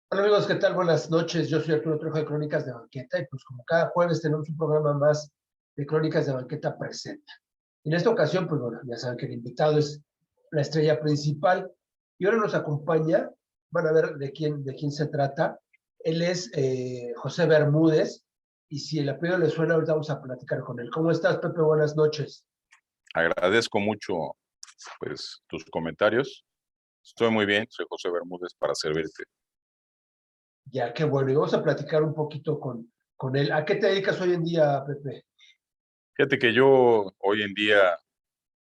Hola amigos, ¿qué tal? Buenas noches. Yo soy Arturo Trejo de Crónicas de Banqueta y pues como cada jueves tenemos un programa más de Crónicas de Banqueta presenta. En esta ocasión, pues bueno, ya saben que el invitado es la estrella principal y ahora nos acompaña, van a ver de quién se trata. Él es José Bermúdez y si el apellido le suena, ahorita vamos a platicar con él. ¿Cómo estás, Pepe? Buenas noches. Agradezco mucho, pues, tus comentarios. Estoy muy bien, soy José Bermúdez para servirte. Ya, qué bueno. Y vamos a platicar un poquito con él. ¿A qué te dedicas hoy en día, Pepe? Fíjate que yo hoy en día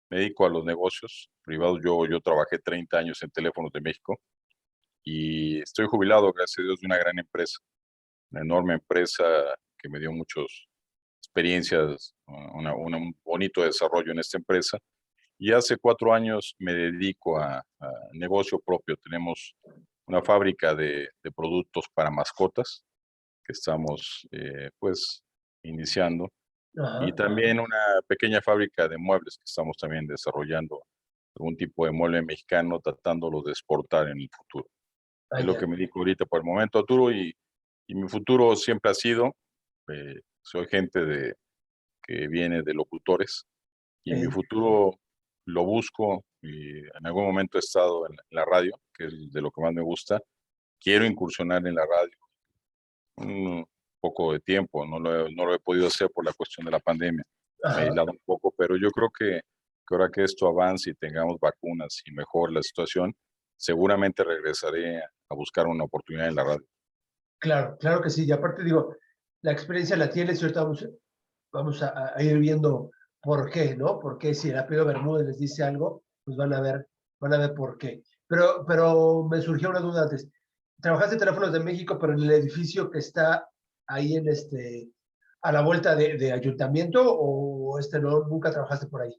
me dedico a los negocios privados. Yo trabajé 30 años en Teléfonos de México y estoy jubilado, gracias a Dios, de una gran empresa, una enorme empresa que me dio muchas experiencias, un bonito desarrollo en esta empresa. Y hace 4 años me dedico a negocio propio. Tenemos una fábrica de productos para mascotas que estamos pues iniciando, y Ajá. también una pequeña fábrica de muebles que estamos también desarrollando, algún tipo de mueble mexicano, tratándolo de exportar en el futuro. Ah, Es lo que ya. me dedico ahorita por el momento, Arturo, y mi futuro siempre ha sido, soy gente que viene de locutores, y mi Eh, futuro lo busco, y en algún momento he estado en la radio, que es de lo que más me gusta. Quiero incursionar en la radio un poco de tiempo, no lo he podido hacer por la cuestión de la pandemia, me he ajá. aislado un poco, pero yo creo que ahora que esto avance y tengamos vacunas y mejor la situación, seguramente regresaré a buscar una oportunidad en la radio. Claro, claro que sí. Y aparte digo, la experiencia la tienes y ahorita vamos a ir viendo por qué, ¿no? Porque si el apellido Bermúdez les dice algo, pues van a ver por qué. Pero me surgió una duda antes. Trabajaste en Teléfonos de México, pero en el edificio que está ahí en a la vuelta de ayuntamiento, o no, nunca trabajaste por ahí.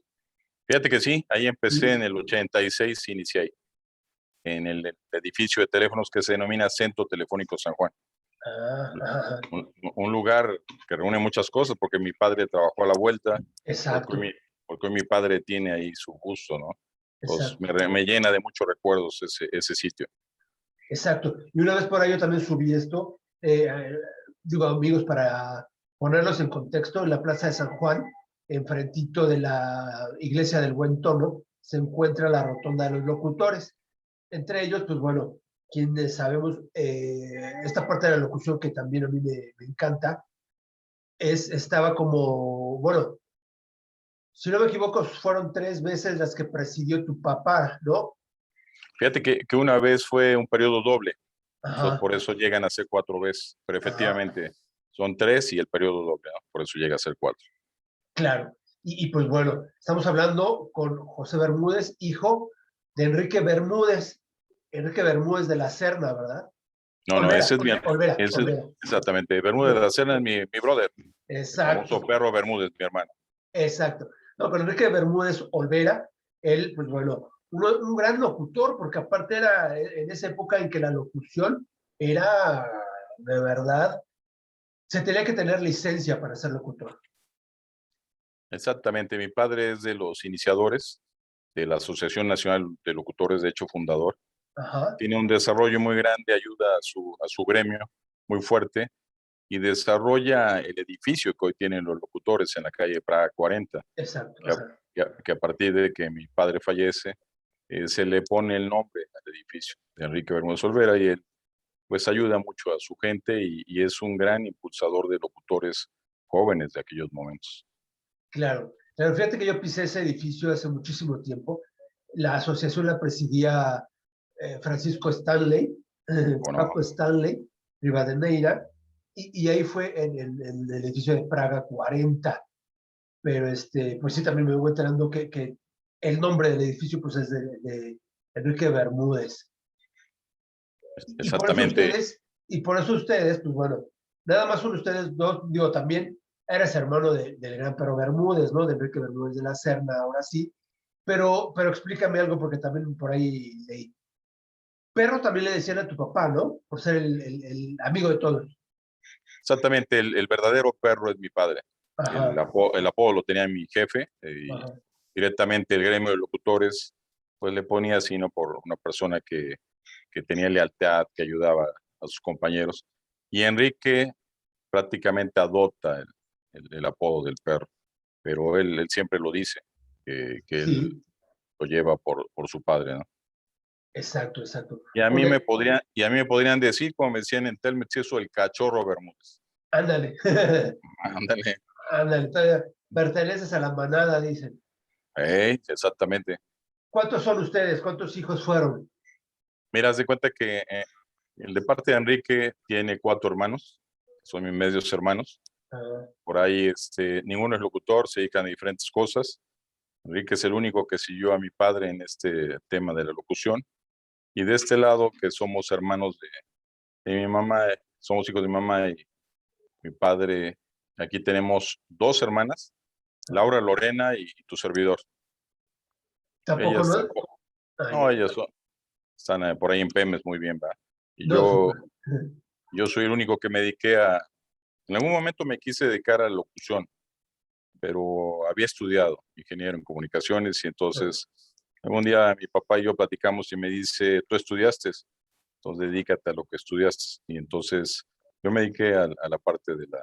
Fíjate que sí, ahí empecé en Y, el 86, inicié ahí, en el edificio de teléfonos que se denomina Centro Telefónico San Juan. ajá. Un lugar que reúne muchas cosas, porque mi padre trabajó a la vuelta, porque hoy Exacto, porque hoy mi padre tiene ahí su gusto, ¿no? Pues exacto. me llena de muchos recuerdos ese sitio. Exacto. Y una vez por ahí yo también subí esto, digo amigos, para ponerlos en contexto, en la Plaza de San Juan, enfrentito de la Iglesia del Buen Tono, se encuentra la Rotonda de los Locutores. Entre ellos, pues bueno, quienes sabemos, esta parte de la locución que también a mí me encanta, estaba como, bueno, si no me equivoco, fueron 3 veces las que presidió tu papá, ¿no? Fíjate que una vez fue un periodo doble, entonces Ajá, por eso llegan a ser 4 veces, pero ajá. efectivamente son 3 y el periodo doble, ¿no? Por eso llega a ser 4. Claro. Y pues bueno, estamos hablando con José Bermúdez, hijo de Enrique Bermúdez. Enrique Bermúdez de la Serna, ¿verdad? No, no, Olvera, ese es mi, ese, Olvera. exactamente, Bermúdez de la Serna es mi brother, el Exacto, famoso perro Bermúdez, mi hermano. exacto. No, con Enrique Bermúdez Olvera, él, pues bueno, un gran locutor, porque aparte era en esa época en que la locución era de verdad, se tenía que tener licencia para ser locutor. Exactamente, mi padre es de los iniciadores de la Asociación Nacional de Locutores, de hecho fundador. Ajá, Tiene un desarrollo muy grande, ayuda a su gremio muy fuerte, y desarrolla el edificio que hoy tienen los locutores en la calle Praga 40, exacto, que a, ajá. que a partir de que mi padre fallece, se le pone el nombre al edificio de Enrique Bermúdez Olvera, y él pues ayuda mucho a su gente, y es un gran impulsador de locutores jóvenes de aquellos momentos. Claro, claro, fíjate que yo pisé ese edificio hace muchísimo tiempo. La asociación la presidía Francisco Stanley, Bueno, Paco Stanley, Rivadeneira, y ahí fue en el edificio de Praga 40. Pero pues sí, también me voy enterando que el nombre del edificio pues es de Enrique Bermúdez. Y por eso exactamente. ustedes, pues bueno, nada más son ustedes dos, digo, también eres hermano del gran Perro Bermúdez, ¿no? De Enrique Bermúdez de la Serna, ahora sí. Pero explícame algo, porque también por ahí leí. Perro también le decían a tu papá, ¿no? Por ser el amigo de todos. Exactamente, el verdadero perro es mi padre. Ajá, El apodo lo tenía mi jefe, y ajá. directamente el gremio de locutores pues le ponía así, ¿no? Por una persona que tenía lealtad, que ayudaba a sus compañeros. Y Enrique prácticamente adopta el apodo del perro, pero él siempre lo dice, que él Sí, lo lleva por su padre, ¿no? exacto, exacto. Y a mí Oye, me podrían decir, como me decían en Telmex, eso el cachorro Bermúdez. ándale, Ándale. ándale, todavía perteneces a la manada, dicen. Exactamente. ¿Cuántos son ustedes? ¿Cuántos hijos fueron? Mira, haz de cuenta que el de parte de Enrique tiene 4 hermanos, son mis medios hermanos. Ah, Por ahí, ninguno es locutor, se dedican a diferentes cosas. Enrique es el único que siguió a mi padre en este tema de la locución. Y de este lado, que somos hermanos de mi mamá, somos hijos de mi mamá y mi padre, aquí tenemos 2 hermanas, Laura Lorena y tu servidor. tampoco Ellas no. tampoco, Ah, no, ya. ellas están por ahí en Pemes muy bien, ¿va? Y No, yo, súper. yo soy el único que me dediqué en algún momento me quise dedicar a la locución, pero había estudiado ingeniero en comunicaciones y Ah, entonces algún día mi papá y yo platicamos y me dice, tú estudiaste, entonces dedícate a lo que estudiaste. Y entonces yo me dediqué a la parte de la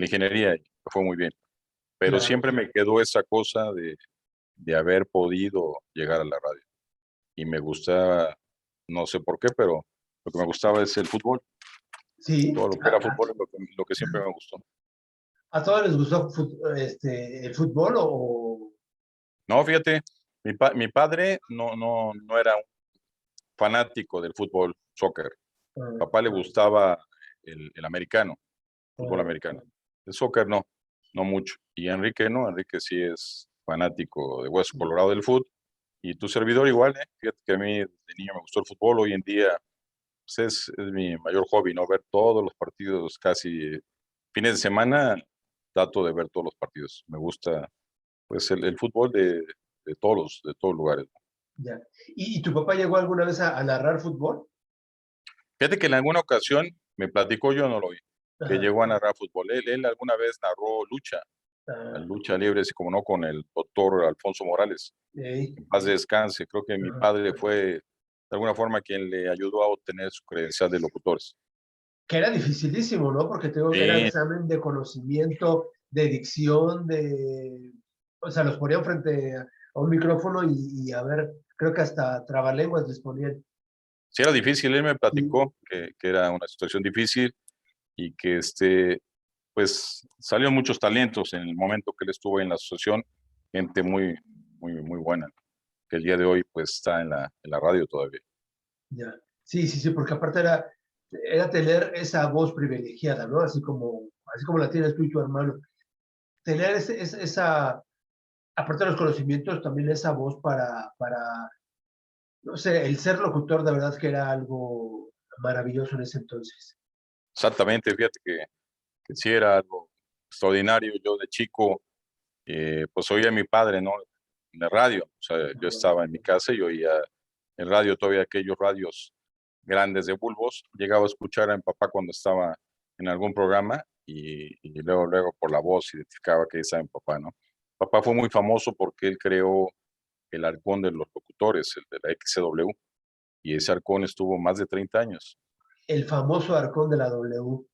ingeniería y me fue muy bien. Pero claro. siempre me quedó esa cosa de haber podido llegar a la radio. Y me gustaba, no sé por qué, pero lo que me gustaba es el fútbol. Sí. Todo lo que era fútbol es lo que siempre me gustó. ¿A todos les gustó el fútbol o? No, fíjate, mi padre no era un fanático del fútbol, soccer. Ah, Papá le gustaba el americano, fútbol ah, americano. El soccer no mucho. Y Enrique no, Enrique sí es fanático de Hueso Colorado del fútbol. Y tu servidor igual, ¿eh? Fíjate que a mí de niño me gustó el fútbol, hoy en día pues es mi mayor hobby, ¿no? Ver todos los partidos, casi fines de semana, trato de ver todos los partidos. Me gusta, pues, el fútbol de todos lugares. ya. ¿Y tu papá llegó alguna vez a narrar fútbol? Fíjate que en alguna ocasión me platicó, yo no lo oí, que Ajá. llegó a narrar fútbol. Él alguna vez narró lucha, la Ah, lucha libre, así como no, con el doctor Alfonso Morales. ey, En paz descanse. Creo que mi ajá. padre fue, de alguna forma, quien le ayudó a obtener su credencial de locutores. Que era dificilísimo, ¿no? Porque te digo que era Sí, examen de conocimiento, de dicción, de. O sea, los ponían frente a un micrófono y a ver, creo que hasta trabalenguas les ponían. sí era difícil. Él me Sí, platicó que era una situación difícil y que pues salieron muchos talentos en el momento que él estuvo en la asociación, gente muy buena, que el día de hoy pues está en la radio todavía. ya. Sí, sí, sí, porque aparte era tener esa voz privilegiada, ¿no? Así como la tienes tú y tu hermano. Tener esa, aparte de los conocimientos, también esa voz para, no sé, el ser locutor de verdad que era algo maravilloso en ese entonces. Exactamente, fíjate que sí era algo extraordinario. Yo de chico, pues oía a mi padre, ¿no? En la radio, o sea, yo estaba en mi casa y oía el radio, todavía aquellos radios grandes de bulbos. Llegaba a escuchar a mi papá cuando estaba en algún programa y luego por la voz identificaba que estaba mi papá, ¿no? Papá fue muy famoso porque él creó el arcón de los locutores, el de la XCW, y ese arcón estuvo más de 30 años. El famoso arcón de la W.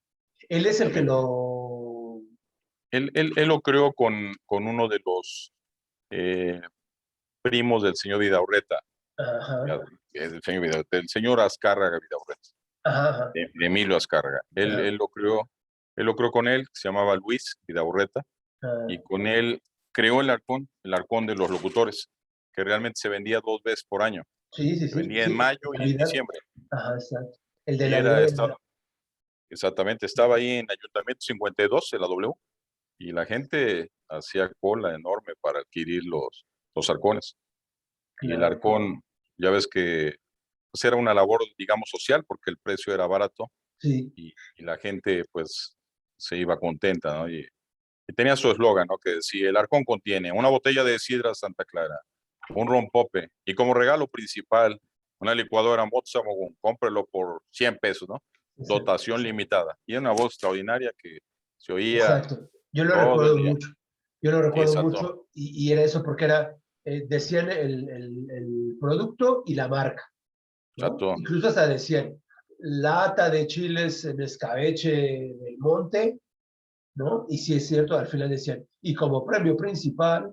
Él es el que Exactamente. lo. Él lo creó con uno de los eh, primos del señor Vidaurreta, Ajá, del señor Azcárraga Vidaurreta, ajá, ajá. de Emilio Azcárraga. Él, Ajá, él lo creó con él, se llamaba Luis Vidaurreta, y ajá. con él creó el arcón de los locutores, que realmente se vendía 2 veces por año. Sí, sí, Se sí, vendía en sí. mayo y en Navidad. diciembre. Ajá, exacto. El de Y Navidad. exactamente, estaba ahí en Ayuntamiento 52, en la W, y la gente hacía cola enorme para adquirir los arcones. Y el Claro, claro. arcón, ya ves que pues era una labor, digamos, social, porque el precio era barato Sí, y la gente, pues, se iba contenta, ¿no? Y tenía su eslogan, ¿no? Que decía, el arcón contiene una botella de sidra Santa Clara, un rompope, y como regalo principal, una licuadora Mozamogún, cómprelo por 100 pesos, ¿no? exacto. Dotación limitada. Y era una voz extraordinaria que se oía Exacto. Yo lo todo el recuerdo día. mucho. Yo lo Sí, recuerdo exacto, mucho y era eso porque decían el producto y la marca, ¿no? exacto. Incluso hasta decían, lata de chiles en escabeche del monte, ¿no? Y sí es cierto, al final decían, y como premio principal,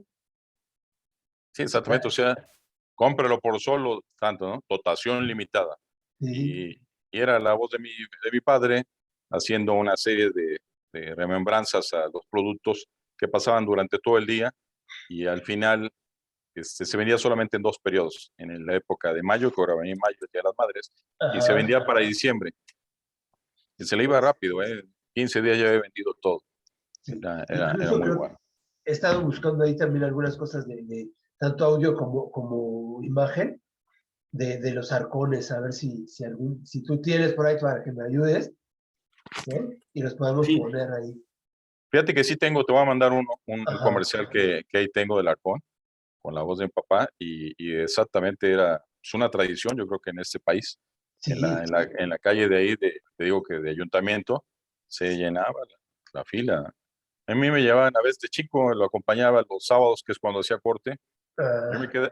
Sí, exactamente. O sea, cómpralo por solo tanto, ¿no? Dotación limitada. sí, Y, y era la voz de mi padre haciendo una serie de remembranzas a los productos que pasaban durante todo el día y al final se vendía solamente en 2 periodos, en la época de mayo, que ahora venía mayo, el Día de las Madres, y se ajá, vendía para diciembre. Y se le iba pues, rápido, ¿eh? 15 días ya había vendido todo. sí. Era Incluso muy creo que bueno. he estado buscando ahí también algunas cosas de tanto audio como imagen de los arcones, a ver si tú tienes por ahí para que me ayudes, ¿no? Y los podemos Sí, poner ahí. fíjate que sí tengo, te voy a mandar un Ajá, comercial que ahí tengo del Arcón, con la voz de mi papá, y exactamente era es una tradición, yo creo que en este país, sí, en la calle de ahí, te digo que de ayuntamiento, se llenaba la fila. A mí me llevaban a veces de chico, lo acompañaba los sábados, que es cuando hacía corte. ah,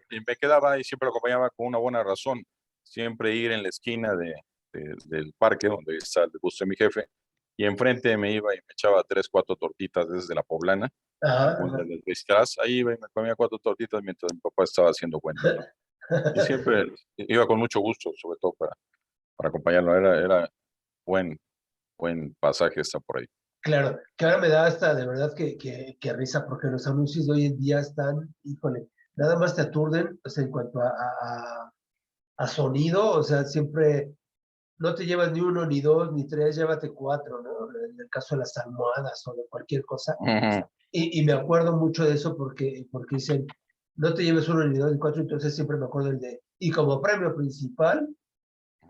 Y me quedaba y siempre lo acompañaba con una buena razón. Siempre ir en la esquina del parque donde está el busto de mi jefe y enfrente me iba y me echaba 3, 4 tortitas desde la poblana, ajá, algunas ajá. de las vistas. Ahí iba y me comía 4 tortitas mientras mi papá estaba haciendo cuentas, ¿no? Y siempre iba con mucho gusto, sobre todo para acompañarlo. Era buen, buen pasaje está por ahí. Claro, que ahora me da hasta de verdad que risa, porque los anuncios de hoy en día están, híjole, nada más te aturden, o sea, en cuanto a sonido, o sea, siempre no te llevas ni uno, ni dos, ni tres, llévate cuatro, ¿no? En el caso de las almohadas o de cualquier cosa. Ujú. Y me acuerdo mucho de eso porque dicen, no te lleves uno, ni dos, ni cuatro, entonces siempre me acuerdo el de, y como premio principal,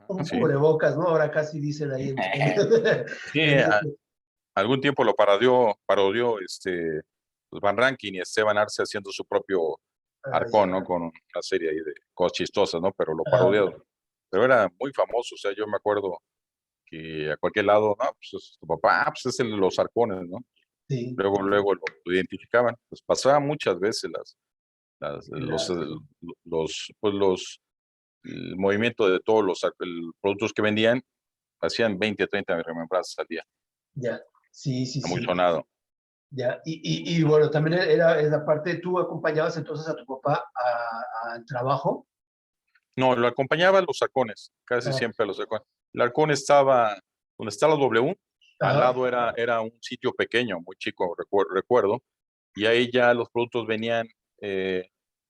un Sí, cubrebocas, ¿no? Ahora casi dicen ahí sí, en algún tiempo lo parodió pues Van Rankin y Esteban Arce haciendo su propio Arcón, ¿no? ya, Con una serie ahí de cosas chistosas, ¿no? Pero lo ajá, parodiaron. Pero era muy famoso, o sea, yo me acuerdo que a cualquier lado, no, pues es tu papá, pues es el de los Arcones, ¿no? sí, Luego lo identificaban. Pues pasaba muchas veces las, los, las, los, el movimiento de todos los productos que vendían, hacían 20, 30 remembranzas al día, ya, sí, sí, muy sí, sonado. ya, y bueno, también era esa parte, tú acompañabas entonces a tu papá al trabajo. No, lo acompañaba a los Arcones, casi Ah, siempre a los Arcones. El Arcón estaba donde está la W, al ajá, lado era un sitio pequeño, muy chico, recuerdo, y ahí ya los productos venían,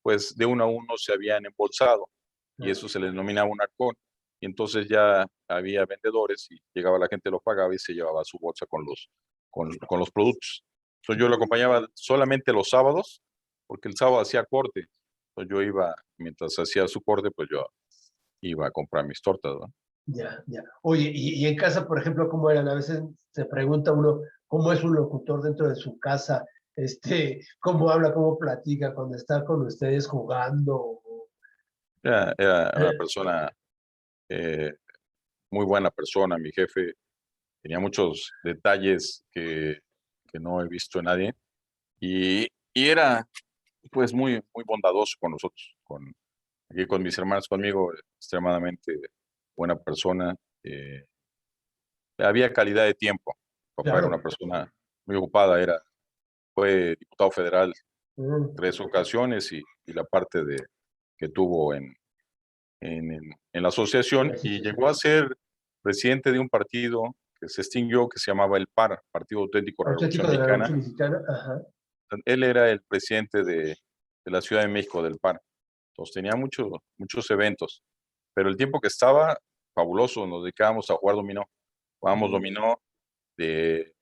pues de uno a uno se habían embolsado, y ah, eso se les denominaba un Arcón. Y entonces ya había vendedores y llegaba la gente, lo pagaba y se llevaba su bolsa con los productos. Entonces yo lo acompañaba solamente los sábados, porque el sábado hacía corte. Entonces yo iba, mientras hacía su corte, pues yo iba a comprar mis tortas, ¿no? ya, ya. Oye, y en casa, por ejemplo, ¿cómo eran? A veces se pregunta uno, ¿cómo es un locutor dentro de su casa? ¿Cómo habla, cómo platica cuando está con ustedes jugando? Era una Eh, persona, eh, muy buena persona, mi jefe tenía muchos detalles que no he visto en nadie y era pues muy bondadoso con nosotros, aquí con mis hermanos, conmigo, extremadamente buena persona. Había calidad de tiempo. Papá era una claro. persona muy ocupada, fue diputado federal Mm, 3 ocasiones y la parte que tuvo en la asociación la y situación. llegó a ser presidente de un partido que se extinguió, que se llamaba el PAR, Partido Auténtico Revolución Auténtico de la Mexicana. Revolución Mexicana, ajá. Él era el presidente de la Ciudad de México, del PAR. Entonces tenía muchos eventos, pero el tiempo que estaba, fabuloso, nos dedicábamos a jugar dominó. Jugábamos Mm, dominó de,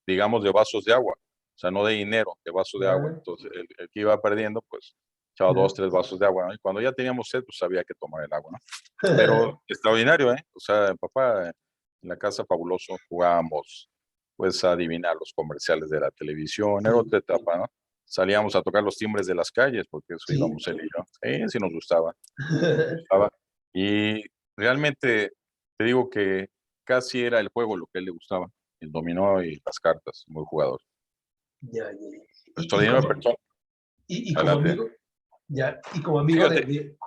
digamos, de vasos de agua, o sea, no de dinero, de vasos de agua. ah, Entonces, el que iba perdiendo, pues, echaba ya. 2, 3 vasos de agua, ¿no? Y cuando ya teníamos sed, pues había que tomar el agua, ¿no? Pero extraordinario, ¿eh? O sea, papá, en la casa fabuloso, jugábamos, pues, a adivinar los comerciales de la televisión, era Sí, otra etapa, ¿no? Salíamos a tocar los timbres de las calles, porque eso sí. íbamos él y yo. Sí, sí nos gustaba, nos gustaba. Y realmente, te digo que casi era el juego lo que a él le gustaba, el dominó y las cartas, muy jugador. Ya, ya, ya. Y Extraordinaria como, persona. y como Adelante. amigo, ya, y como amigo Fíjate,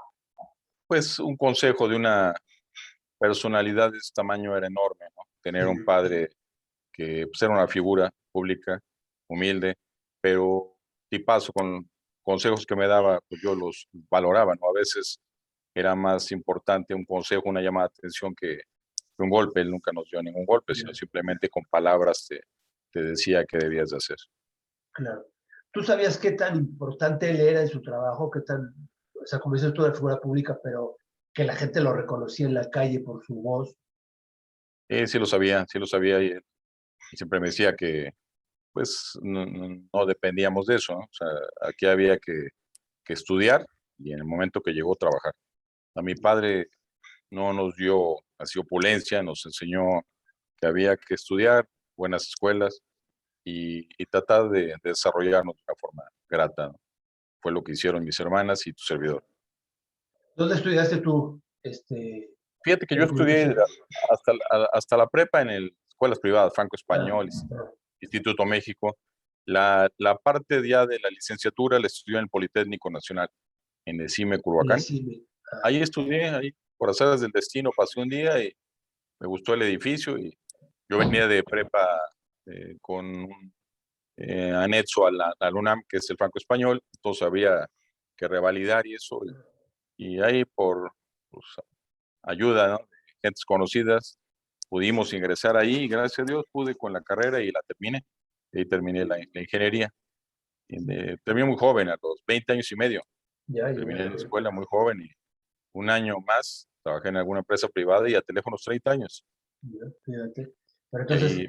pues un consejo personalidad de ese tamaño era enorme, ¿no? Tener un Sí, padre que pues, era una figura pública, humilde, pero tipazo con consejos que me daba, pues yo los valoraba, ¿no? A veces era más importante un consejo, una llamada de atención que un golpe. Él nunca nos dio ningún golpe, sino ya, simplemente con palabras te decía qué debías de hacer. claro. ¿Tú sabías qué tan importante él era en su trabajo? ¿Qué tan, o sea, como dices tú de figura pública, pero que la gente lo reconocía en la calle por su voz? Sí lo sabía y siempre me decía que pues no dependíamos de eso, ¿no? O sea, aquí había que estudiar y en el momento que llegó trabajar. A mi padre no nos dio así opulencia, nos enseñó que había que estudiar, buenas escuelas y tratar de desarrollarnos de una forma grata, ¿no? Fue lo que hicieron mis hermanas y tu servidor. ¿Dónde estudiaste tú, Fíjate que yo estudié comunicación? hasta la prepa en escuelas privadas, Franco Ah, Español, Instituto México. La parte ya de la licenciatura la estudié en el Politécnico Nacional, en el CIME en la Culhuacán. CIME. Ahí estudié, ahí por azares del destino pasé un día y me gustó el edificio y yo venía de prepa con un anexo a la UNAM, que es el Franco Español, entonces había que revalidar y eso. Y ahí por pues, ayuda, ¿no? De gentes conocidas, pudimos ingresar ahí y gracias a Dios pude con la carrera y la terminé. Y ahí terminé la ingeniería. Terminé muy joven, a los 20 años y medio. Ya, ya, Terminé la ya, escuela muy joven y un año más trabajé en alguna empresa privada y a teléfonos 30 años. ya, fíjate. Pero Y entonces, ahí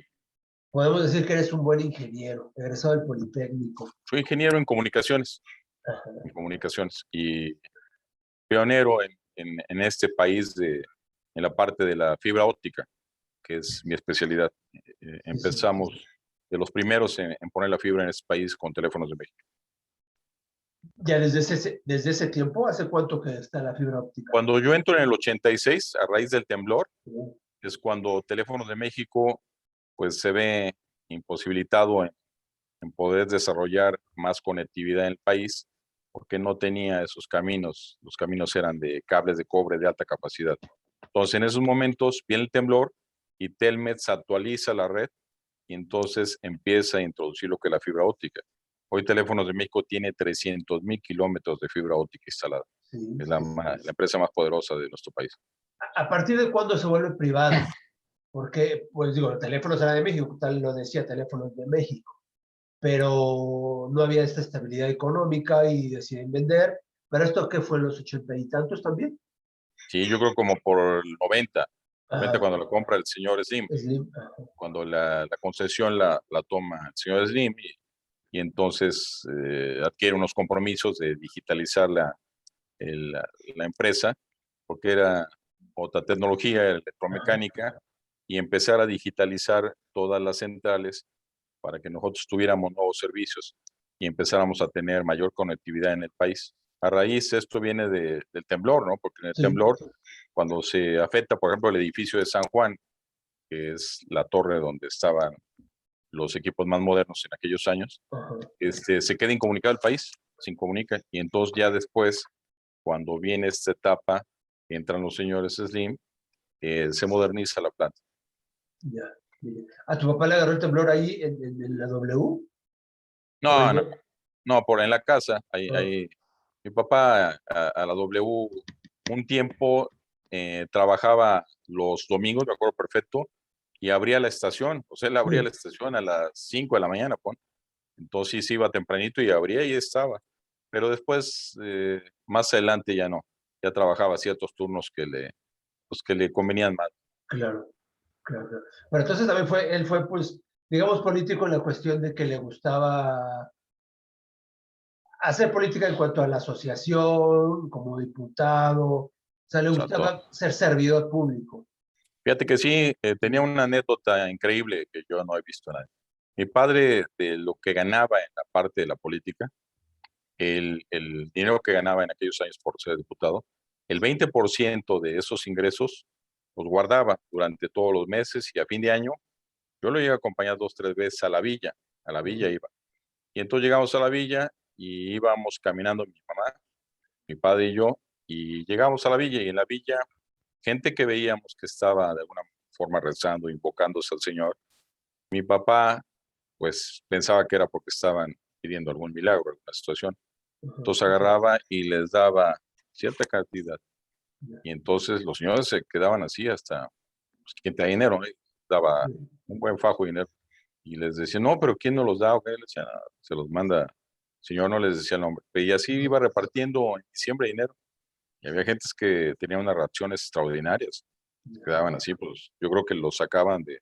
podemos decir que eres un buen ingeniero, egresado del Politécnico. soy ingeniero Ajá, en comunicaciones y pionero en este país en la parte de la fibra óptica, que es mi especialidad. sí, sí, sí. Empezamos de los primeros en poner la fibra en este país con teléfonos de México. Ya desde ese tiempo, ¿hace cuánto que está la fibra óptica? Cuando yo entro en el 86, a raíz del temblor, Uh, es cuando Teléfonos de México pues se ve imposibilitado en poder desarrollar más conectividad en el país porque no tenía esos caminos. Los caminos eran de cables de cobre de alta capacidad. Entonces, en esos momentos viene el temblor y Telmex actualiza la red y entonces empieza a introducir lo que es la fibra óptica. Hoy Teléfonos de México tiene 300,000 kilómetros de fibra óptica instalada. sí, Es sí. la empresa más poderosa de nuestro país. ¿A partir de cuándo se vuelve privada? Porque, pues digo, el teléfono era de México, tal lo decía, teléfonos de México, pero no había esta estabilidad económica y deciden vender. ¿Pero esto qué fue en los ochenta y tantos también? Sí, yo creo como por el 90 Ajá, cuando la compra el señor Slim, Slim, ajá, cuando la concesión la toma el señor Slim y entonces adquiere unos compromisos de digitalizar la empresa, porque era otra tecnología, ajá, electromecánica, y empezar a digitalizar todas las centrales para que nosotros tuviéramos nuevos servicios y empezáramos a tener mayor conectividad en el país. A raíz, esto viene del temblor, ¿no? Porque en el sí, temblor, cuando se afecta, por ejemplo, el edificio de San Juan, que es la torre donde estaban los equipos más modernos en aquellos años, ajá, se queda incomunicado el país, se incomunica. Y entonces ya después, cuando viene esta etapa, entran los señores Slim, se moderniza la planta. ya, ya. ¿A tu papá le agarró el temblor ahí en la W? ¿O No, no, no, por en la casa, ah, mi papá a la W un tiempo trabajaba los domingos, me acuerdo perfecto, y abría la estación, o sea, él abría la sí, estación a las 5 de la mañana, pon. Entonces sí iba tempranito y abría y estaba. Pero después, más adelante ya no, ya trabajaba ciertos turnos pues, que le convenían más. claro, claro, claro. Pero entonces también él fue, pues, digamos, político en la cuestión de que le gustaba hacer política en cuanto a la asociación, como diputado, o sea, le Exacto. gustaba ser servidor público. Fíjate que sí, tenía una anécdota increíble que yo no he visto en nadie. Mi padre, de lo que ganaba en la parte de la política, el dinero que ganaba en aquellos años por ser diputado, el 20% de esos ingresos los guardaba durante todos los meses y a fin de año yo lo llegué a acompañar 2, 3 veces a la villa iba. Y entonces llegamos a la villa y íbamos caminando mi mamá, mi padre y yo, y llegamos a la villa y en la villa gente que veíamos que estaba de alguna forma rezando, invocándose al Señor. Mi papá, pues pensaba que era porque estaban pidiendo algún milagro, alguna situación. Ajá, Entonces agarraba y les daba cierta cantidad. Y entonces los señores se quedaban así hasta, pues, quien te da dinero, ¿no? Y daba sí, un buen fajo de dinero. Y les decía, no, pero ¿quién no los da? Ok, les decía, "No, se los manda, el señor no les decía el nombre". Y así iba repartiendo en diciembre dinero. Y había gentes que tenían unas reacciones extraordinarias. Se quedaban así, pues yo creo que los sacaban de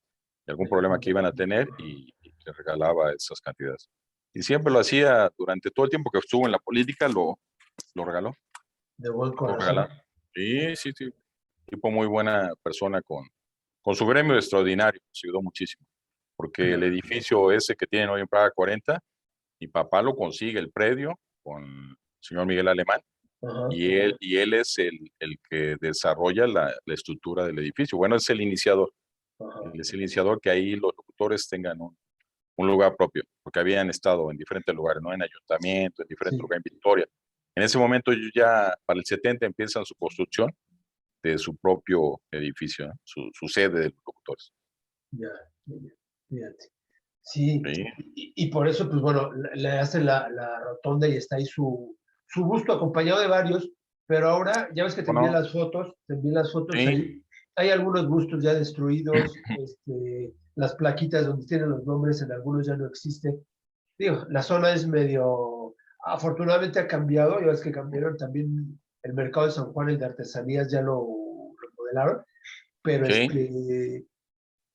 algún problema que iban a tener y les regalaba esas cantidades. Y siempre lo hacía durante todo el tiempo que estuvo en la política, lo regaló, de buen lo corazón. regaló. Sí, sí, sí. Tipo muy buena persona con su gremio extraordinario, nos ayudó muchísimo. Porque el Claro. edificio ese que tienen hoy en Praga 40, mi papá lo consigue, el predio, con el señor Miguel Alemán, Ajá, y él es el que desarrolla la estructura del edificio. Bueno, es el iniciador. ajá, Él es el iniciador que ahí los locutores tengan un lugar propio, porque habían estado en diferentes lugares, ¿no? En ayuntamiento, en diferentes sí, lugares, en Victoria. En ese momento ellos ya, para el 70, empiezan su construcción de su propio edificio, ¿no? Su sede de los locutores. ya, ya, fíjate. Sí, Sí, y por eso, pues bueno, le hacen la rotonda y está ahí su busto acompañado de varios, pero ahora, ya ves que bueno, te envié las fotos sí, ahí, hay algunos bustos ya destruidos, las plaquitas donde tienen los nombres en algunos ya no existen. Digo, la zona es medio, afortunadamente ha cambiado, ya ves que cambiaron también el mercado de San Juan, el de artesanías, ya lo remodelaron, pero sí,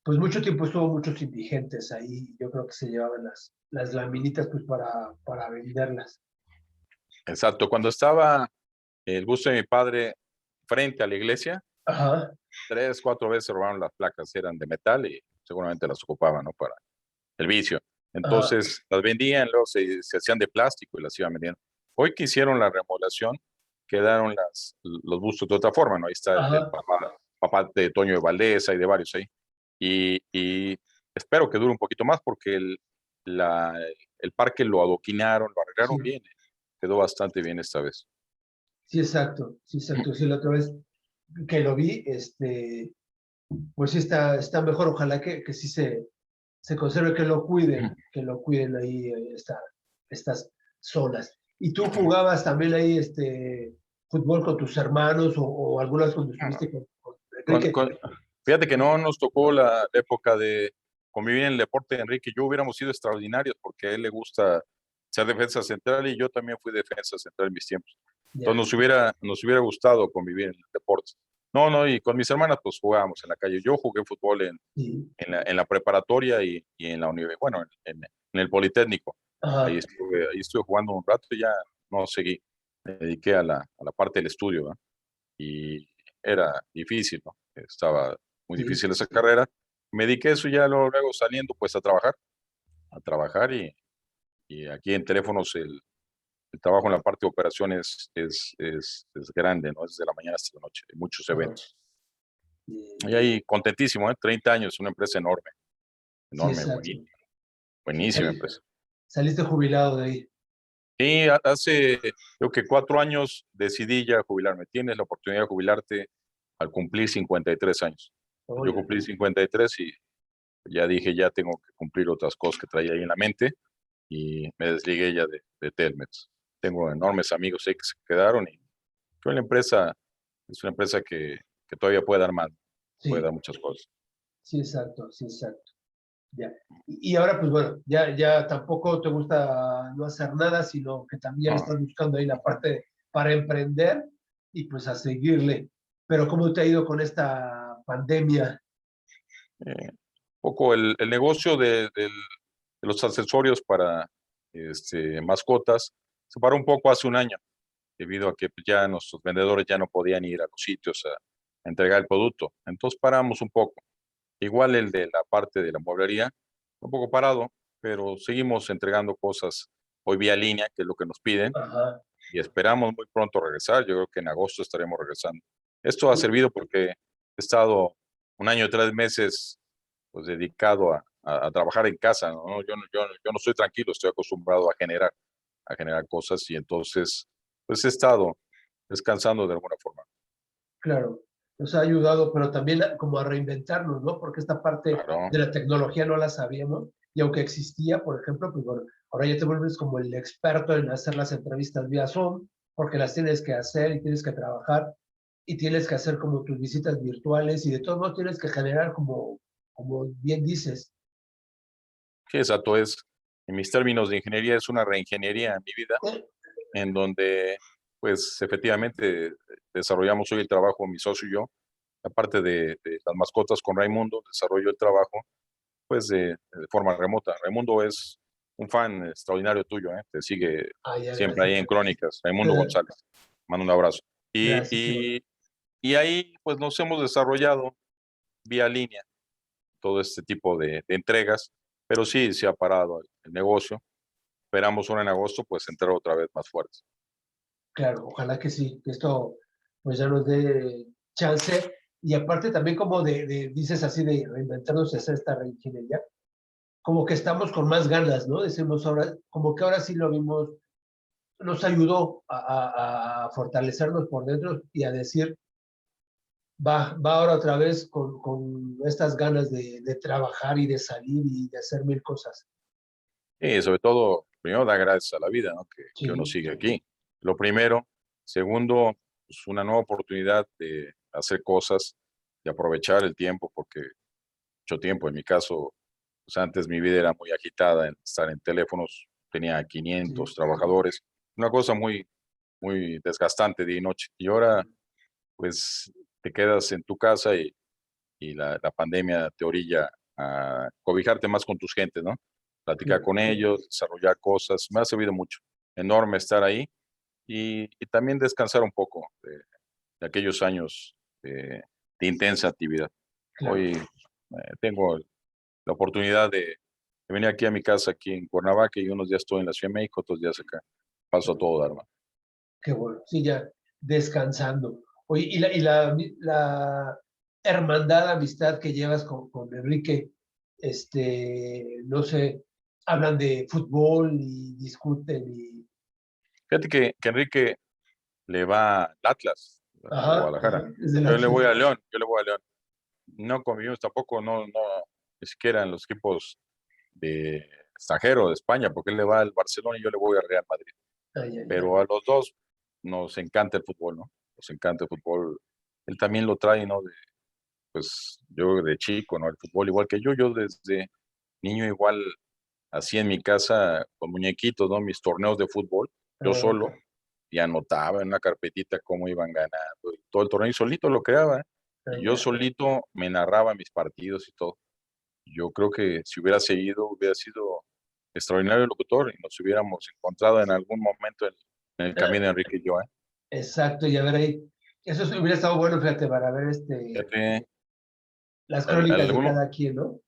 pues mucho tiempo estuvo muchos indigentes ahí, yo creo que se llevaban las laminitas pues para venderlas. exacto. Cuando estaba el busto de mi padre frente a la iglesia, Ajá, 3, 4 veces robaron las placas, eran de metal y seguramente las ocupaban, ¿no? Para el vicio. ajá, Entonces las vendían, luego se hacían de plástico y las iban vendiendo. Hoy que hicieron la remodelación, quedaron los bustos de otra forma, ¿no? Ahí está el del ajá, papá de Toño de Valdés y de varios ahí. Y espero que dure un poquito más porque la, el parque lo adoquinaron, lo arreglaron sí, bien. Quedó bastante bien esta vez. sí, exacto, sí, la otra vez que lo vi, pues sí está mejor, ojalá que sí se conserve, que lo cuiden ahí, estas zonas. ¿Y tú jugabas también ahí, fútbol con tus hermanos o algunas cuando estuviste con Con- Enrique? con- Fíjate que no nos tocó la época de convivir en el deporte de Enrique. Yo hubiéramos sido extraordinarios porque a él le gusta ser defensa central y yo también fui defensa central en mis tiempos. Entonces Ya, nos hubiera gustado convivir en el deporte. No, no, y con mis hermanas pues jugábamos en la calle. Yo jugué fútbol sí, en la preparatoria y en la universidad, bueno, en el Politécnico. Ahí ajá, estuve, ahí estuve jugando un rato y ya no seguí. Me dediqué a la parte del estudio, ¿no? Y era difícil, ¿no? Estaba muy sí, difícil esa carrera. Me dediqué a eso ya luego saliendo pues a trabajar y aquí en teléfonos el trabajo en la parte de operaciones es grande, ¿no? Es de la mañana hasta la noche, hay muchos ajá, eventos. Y y- ahí contentísimo, ¿eh? 30 años, una empresa enorme, sí, enorme, exacto. buenísima, buenísima Sal- empresa. saliste jubilado de ahí. Sí, hace creo que 4 años decidí ya jubilarme. Tienes la oportunidad de jubilarte al cumplir 53 años. Yo Oye, cumplí 53 y ya dije, ya tengo que cumplir otras cosas que traía ahí en la mente y me desligué ya de Telmex. Tengo enormes amigos ahí que se quedaron y la empresa es una empresa que todavía puede dar más, puede dar sí, muchas cosas. sí, exacto, sí, exacto. Ya. Y ahora, pues bueno, ya tampoco te gusta no hacer nada, sino que también ya le Ah, estás buscando ahí la parte para emprender y pues a seguirle. Pero ¿cómo te ha ido con esta pandemia? un poco el negocio de los accesorios para mascotas se paró un poco hace un año debido a que ya nuestros vendedores ya no podían ir a los sitios a entregar el producto. Entonces paramos un poco. Igual el de la parte de la mueblería, un poco parado, pero seguimos entregando cosas hoy vía línea, que es lo que nos piden, Ajá. y esperamos muy pronto regresar. Yo creo que en agosto estaremos regresando. Esto ha servido porque he estado un año y 3 meses pues, dedicado a trabajar en casa, ¿no? Yo no estoy tranquilo, estoy acostumbrado a generar cosas y entonces pues he estado descansando de alguna forma. Claro, nos ha ayudado, pero también como a reinventarnos, ¿no? Porque esta parte Claro. de la tecnología no la sabíamos, y aunque existía, por ejemplo, pues bueno, ahora ya te vuelves como el experto en hacer las entrevistas vía Zoom, porque las tienes que hacer y tienes que trabajar, y tienes que hacer como tus visitas virtuales, y de todo modo tienes que generar como bien dices. Sí, exacto. En mis términos de ingeniería, es una reingeniería en mi vida, Eh, en donde, pues, efectivamente, desarrollamos hoy el trabajo, mi socio y yo, aparte de las mascotas con Raimundo, desarrollo el trabajo, pues, de forma remota. Raimundo es un fan extraordinario tuyo, ¿eh? Te sigue ya, siempre ahí gracias. en Crónicas. Raimundo González, mando un abrazo. Y, Gracias, igual. y, y ahí, pues, nos hemos desarrollado vía línea todo este tipo de entregas, pero sí se ha parado el negocio. Esperamos ahora en agosto, pues, entrar otra vez más fuertes. Claro, ojalá que sí, que esto pues ya nos dé chance. Y aparte también como dices así, de reinventarnos y hacer esta reingeniería, como que estamos con más ganas, ¿no? Decimos ahora, como que ahora sí lo vimos, nos ayudó a fortalecernos por dentro y a decir, va ahora otra vez con estas ganas de trabajar y de salir y de hacer mil cosas. Y sobre todo, primero da gracias a la vida, ¿no? Que uno Sí, sigue aquí. Lo primero. Segundo, pues una nueva oportunidad de hacer cosas, de aprovechar el tiempo, porque mucho tiempo, en mi caso, pues antes mi vida era muy agitada en estar en teléfonos, tenía sí, 500 trabajadores, una cosa muy, muy desgastante día y noche. Y ahora, pues, te quedas en tu casa y la pandemia te orilla a cobijarte más con tus gentes, ¿no? Platicar claro. con ellos, desarrollar cosas. Me ha servido mucho. Enorme estar ahí y también descansar un poco de aquellos años de intensa actividad. Claro. Hoy tengo la oportunidad de venir aquí a mi casa, aquí en Cuernavaca, y unos días estoy en la Ciudad de México, otros días acá. Paso a todo, Dharma. Qué bueno, sí, ya descansando. Oye, la hermandad, amistad que llevas con Enrique, no sé, hablan de fútbol y discuten y... Fíjate que Enrique le va al Atlas de Ajá, Guadalajara. es del Yo le Atlas. voy a León, yo le voy a León. No convivimos tampoco, ni siquiera en los equipos de extranjero, de España, porque él le va al Barcelona y yo le voy al Real Madrid. Ay, ay, ay. Pero a los dos nos encanta el fútbol, ¿no? Nos encanta el fútbol. Él también lo trae, ¿no? Pues yo de chico, ¿no? El fútbol igual que yo desde niño igual hacía en mi casa con muñequitos, ¿no? Mis torneos de fútbol, yo solo, y anotaba en una carpetita cómo iban ganando y todo el torneo y solito lo creaba, ¿eh? Y Ay, yo ay. solito me narraba mis partidos y todo. Yo creo que si hubiera seguido, hubiera sido extraordinario locutor y nos hubiéramos encontrado en algún momento en el camino de Enrique y yo, ¿eh? Exacto, y a ver ahí, eso hubiera estado bueno, fíjate, para ver Fíjate, las crónicas de cada quien, ¿no?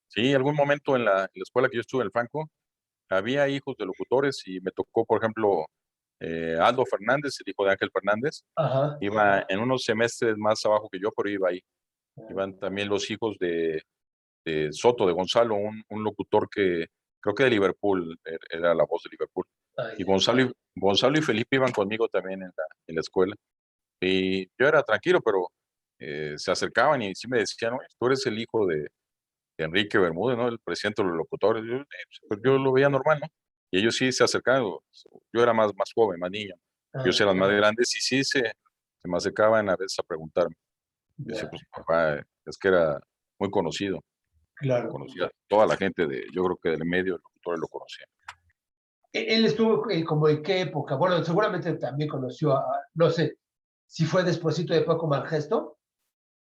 sí, algún momento en la escuela que yo estuve en el Franco, había hijos de locutores y me tocó, por ejemplo, Aldo Fernández, el hijo de Ángel Fernández, Ajá. iba en unos semestres más abajo que yo, pero iba ahí. Iban también los hijos de Soto, de Gonzalo, un locutor que creo que de Liverpool, era la voz de Liverpool. Ay, Y ay. Gonzalo y Felipe iban conmigo también en la escuela. Y yo era tranquilo, pero se acercaban y sí me decían, oye, tú eres el hijo de Enrique Bermúdez, ¿no? El presidente de los locutores. Pues yo lo veía normal, ¿no? Y ellos sí se acercaban. Yo era más joven, más niño. Ellos Ah, eran más grandes y sí se me acercaban a veces a preguntarme. Dice, ya, pues papá, es que era muy conocido. claro. Conocía toda la gente yo creo que del medio de locutores lo conocía. Él estuvo como en qué época. Bueno, seguramente también conoció no sé, si fue despuesito de Paco Malgesto.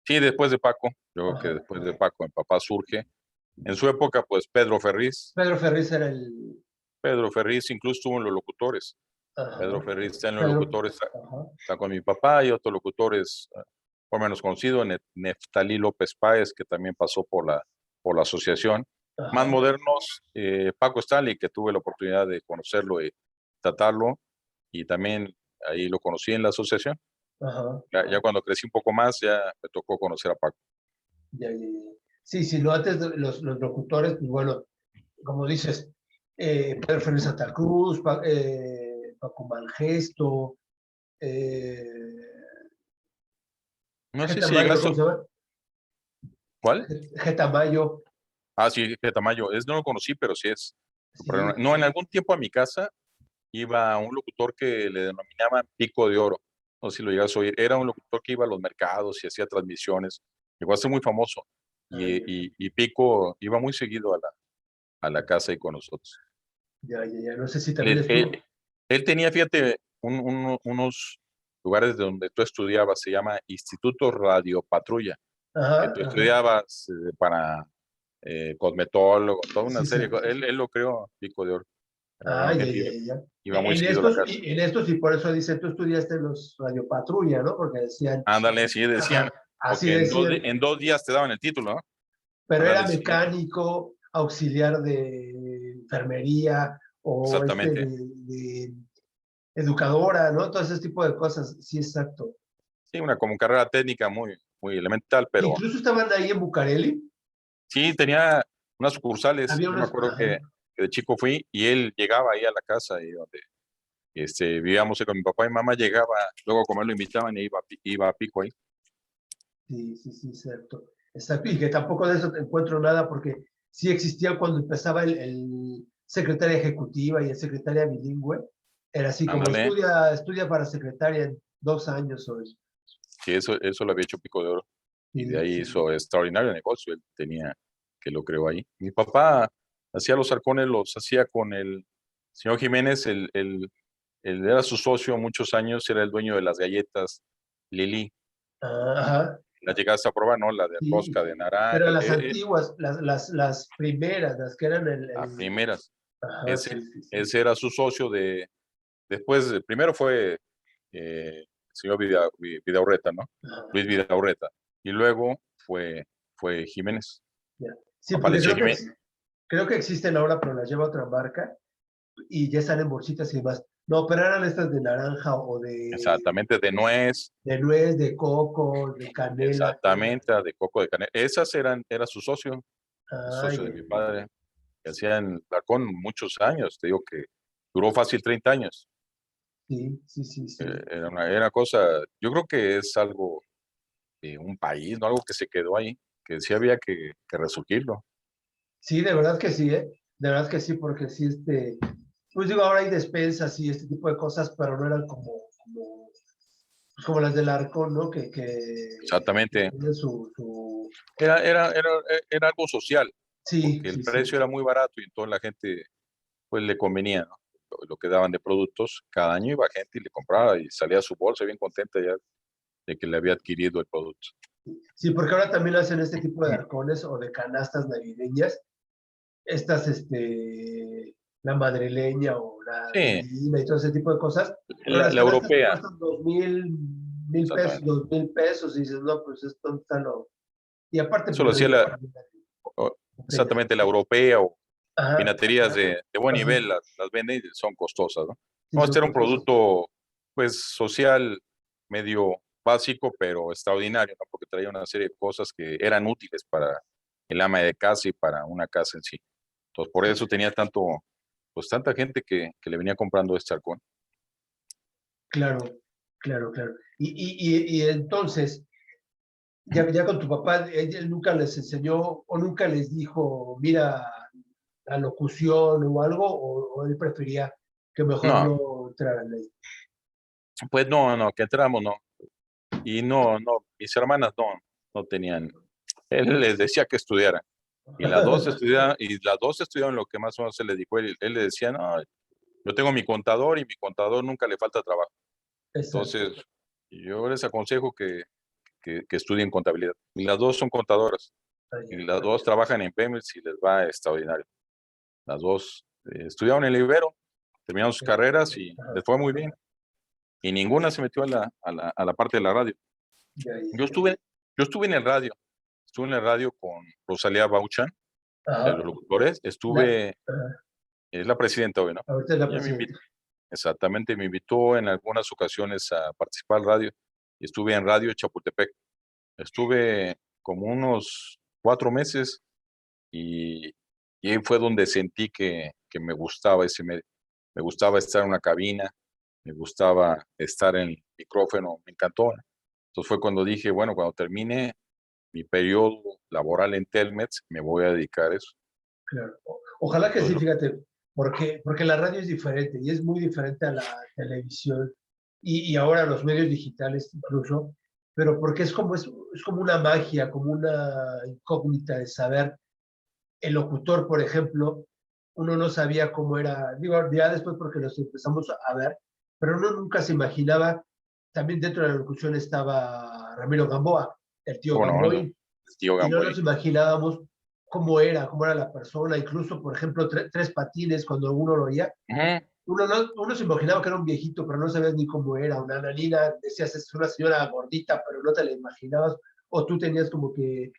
Sí, después de Paco, yo creo que Ajá. después de Paco, mi papá surge. En su época, pues Pedro Ferriz. Pedro Ferriz era el. Pedro Ferriz incluso estuvo en los locutores. Pedro Ajá. Ferriz está en los Pedro. locutores, Ajá. está con mi papá y otros locutores, por menos conocido, Neftalí López Páez, que también pasó por la asociación. Más Ajá. modernos, Paco Stanley, que tuve la oportunidad de conocerlo y tratarlo, y también ahí lo conocí en la asociación. Ajá. Ya cuando crecí un poco más, ya me tocó conocer a Paco. Ya, ya, ya. Sí, sí, no, antes los locutores, pues bueno, como dices, Pedro Ferriz Santa Cruz, Paco Malgesto, eh, No sé si Getamayo, llegaste. ¿cómo se llama? ¿Cuál? Getamayo, Ah, sí, que Tamayo. No lo conocí, pero sí es. sí, No, en algún tiempo a mi casa iba un locutor que le denominaban Pico de Oro. No sé si lo llegas a oír. Era un locutor que iba a los mercados y hacía transmisiones. Llegó a ser muy famoso. Y Pico iba muy seguido a la casa y con nosotros. ya, no sé si también Él, estuvo. él- él tenía, fíjate, unos lugares de donde tú estudiabas, se llama Instituto Radio Patrulla, que Ajá, tú ajá. estudiabas para cosmetólogo, toda una Sí, serie. sí. Él lo creó, Pico de Oro. Ah, ya, Realmente ya, ya. iba muy seguido a la casa. En estos, y por eso dice, tú estudiaste en los Radio Patrulla, ¿no? Porque decían, Ándale, sí decían, ajá, así porque decían, en 2 días te daban el título, ¿no? pero era Ándale, sí, mecánico, auxiliar de enfermería o exactamente. de educadora, ¿no? Todo ese tipo de cosas, sí, exacto. Sí, una como carrera técnica muy, muy elemental, pero Incluso estaban ahí en Bucareli, sí tenía unas sucursales. había Yo me unas, acuerdo ajá, que de chico fui y él llegaba ahí a la casa y donde vivíamos con mi papá y mamá, llegaba, luego a comer lo invitaban y iba a Pico ahí. sí, sí, sí, exacto. Exacto, y que tampoco de eso te encuentro nada porque sí existía cuando empezaba el secretaria ejecutiva y el secretaria bilingüe, era así como Ándale, estudia para secretaria en 2 años o eso. sí, eso lo había hecho Pico de Oro y de Sí, ahí sí. hizo extraordinario negocio. Él tenía que lo creó ahí. Mi papá hacía los arcones, los hacía con el señor Jiménez, él era su socio muchos años, era el dueño de las galletas Lili. Ah, ajá, La llegaste a probar, ¿no? La de sí. rosca de naranja, Pero las antiguas, las primeras, las que eran las primeras. ajá, Ese, sí, sí, sí. ese era su socio después, primero fue el señor Vidaurreta, ¿no? Ajá, Luis Vidaurreta. Y luego fue Jiménez. ya. Sí, Papá le porque decía Jiménez. creo que existen ahora, pero las lleva otra marca y ya están en bolsitas y demás. No, pero eran estas de naranja o Exactamente, de nuez, de nuez, de coco, de canela. exactamente, de coco de canela. Era su socio, el Ay, socio de ay, mi ay. padre, que hacían Lacón muchos años, te digo que duró fácil 30 años. Sí, sí, sí, sí. Era cosa, yo creo que es algo de un país, ¿no? Algo que se quedó ahí, que sí había que resurgirlo. Sí, de verdad que sí, ¿eh? De verdad que sí, porque sí, pues digo, ahora hay despensas y este tipo de cosas, pero no eran pues como las del Arco, ¿no? Que Exactamente. tienen su. Era algo social, Sí, porque el sí, sí. precio era muy barato y toda la gente pues le convenía, ¿no? Lo que daban de productos, cada año iba gente y le compraba y salía a su bolsa bien contenta ya de que le había adquirido el producto. Sí, porque ahora también hacen este tipo de arcones o de canastas navideñas, estas, la madrileña o la Sí, divina y todo ese tipo de cosas, pero las la canastas te europea, cuestan 2,000, 1,000 pesos, exactamente. 2,000 pesos, y dices, no, pues esto está lo. Y aparte, Eso lo pues hacía botella. exactamente la europea o Ajá, pinaterías de buen ajá, nivel, las venden y son costosas, ¿no? sí, No, son este era un costosas. producto, pues, social medio básico, pero extraordinario, ¿no? Porque traía una serie de cosas que eran útiles para el ama de casa y para una casa en sí. Entonces, por eso tenía pues, tanta gente que le venía comprando este arcón. Claro, claro, claro. Y entonces, ya con tu papá, él nunca les enseñó o nunca les dijo, mira, la locución o algo, o él prefería que mejor No, no entraran ahí. pues no, que entramos, no. Y no, mis hermanas no tenían. Él les decía que estudiaran. Y las dos estudiaron lo que más o menos se les dijo. Él le decía, no, yo tengo mi contador y mi contador nunca le falta trabajo. Exacto. Entonces, yo les aconsejo que estudien contabilidad. Y las dos son contadoras. Allá. Y las dos trabajan en Pemex y les va extraordinario. Las dos estudiaron en el Ibero, terminaron sus carreras y Ajá. les fue muy bien. Y ninguna se metió a la parte de la radio. Ya, ya, Yo ya. estuve, yo estuve en el radio con Rosalía Bauchan, de los Ajá. locutores, Ajá. es la presidenta hoy, ¿no? Ahorita es la Ella me presidenta. invitó, exactamente, me invitó en algunas ocasiones a participar en radio y estuve en Radio Chapultepec. Estuve como unos 4 meses y, y ahí fue donde sentí que me gustaba ese medio. Me gustaba estar en una cabina, me gustaba estar en el micrófono, me encantó, ¿no? Entonces fue cuando dije, bueno, cuando termine mi periodo laboral en Telmex, me voy a dedicar a eso. Claro. Ojalá que sí, Entonces, fíjate, porque la radio es diferente y es muy diferente a la televisión y ahora los medios digitales incluso, pero porque es como una magia, como una incógnita de saber. El locutor, por ejemplo, uno no sabía cómo era, digo, ya después porque los empezamos a ver, pero uno nunca se imaginaba, también dentro de la locución estaba Ramiro Gamboa, el tío ¿cómo no? Gamboín, El tío y no nos Gamboín. imaginábamos cómo era la persona, incluso, por ejemplo, Tres Patines, cuando uno lo oía, Ujú. uno se imaginaba que era un viejito, pero no sabías ni cómo era, una nanina, decías, es una señora gordita, pero no te la imaginabas, o tú tenías como que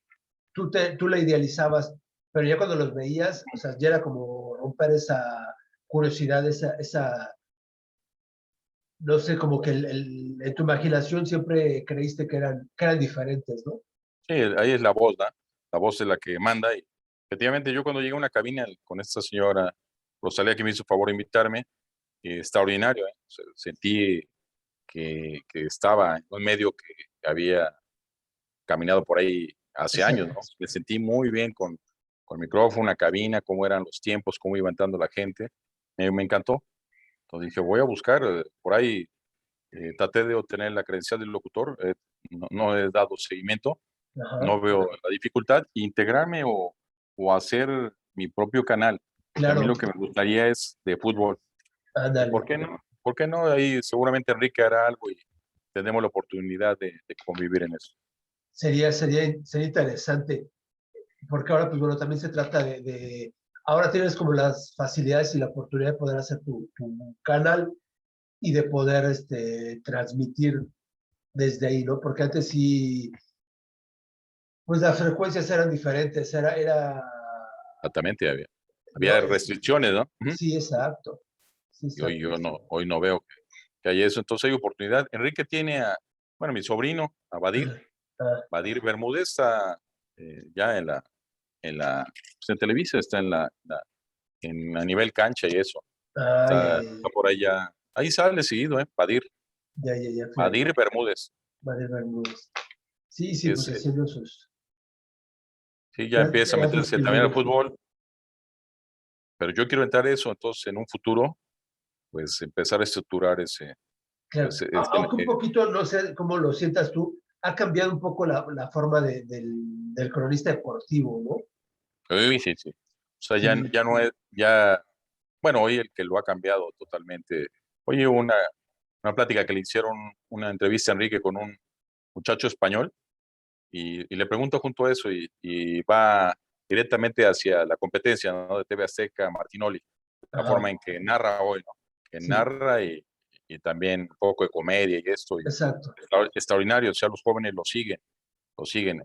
tú la idealizabas, pero ya cuando los veías, o sea, ya era como romper esa curiosidad, no sé, como que en tu imaginación siempre creíste que eran diferentes, ¿no? Sí, ahí es la voz, ¿no? La voz es la que manda. Y efectivamente, yo cuando llegué a una cabina con esta señora Rosalía, que me hizo favor de invitarme, extraordinario, ¿eh? O sea, sentí que estaba en un medio que había caminado por ahí hace años, ¿no? Exacto. Me sentí muy bien con el micrófono, la cabina, cómo eran los tiempos, cómo iba entrando la gente. Me encantó. Entonces dije, voy a buscar, por ahí traté de obtener la credencial del locutor, no he dado seguimiento, Ajá, no veo la dificultad, integrarme o hacer mi propio canal, porque a mí claro, lo que me gustaría es de fútbol. ¿Y ándale. por qué no? ¿Por qué no? Ahí seguramente Enrique hará algo y tenemos la oportunidad de convivir en eso. Sería interesante, porque ahora, pues bueno, también se trata ahora tienes como las facilidades y la oportunidad de poder hacer tu canal y de poder transmitir desde ahí, ¿no? Porque antes sí, pues las frecuencias eran diferentes, Exactamente, había no, restricciones, ¿no? Ujú. sí, exacto, sí, Y hoy exacto. yo no, hoy no veo que hay eso, entonces hay oportunidad. Enrique tiene bueno, mi sobrino, a Ah, Badir Bermúdez está ya pues en Televisa, está a nivel cancha y eso. ah, ya, ya, Está por ahí ya. Ahí sale seguido, ya, fíjate, Badir Bermúdez. Mario Bermúdez. Sí, sí, Es, pues haciendo sus, sí, ya empieza a ya sus meterse también al pininos. fútbol, pero yo quiero entrar a eso, entonces en un futuro, pues empezar a estructurar Claro, pues, aunque un poquito, no sé cómo lo sientas tú, ha cambiado un poco la forma del cronista deportivo, ¿no? sí, sí, sí. O sea, Sí, ya no es, ya, bueno, hoy el que lo ha cambiado totalmente. Oye, una plática que le hicieron, una entrevista a Enrique con un muchacho español, y le pregunto junto a eso, y va directamente hacia la competencia, ¿no? De TV Azteca, Martinoli, la ajá, forma en que narra hoy, ¿no? Que sí, narra y también un poco de comedia y esto, y exacto. extraordinario, o sea, los jóvenes lo siguen.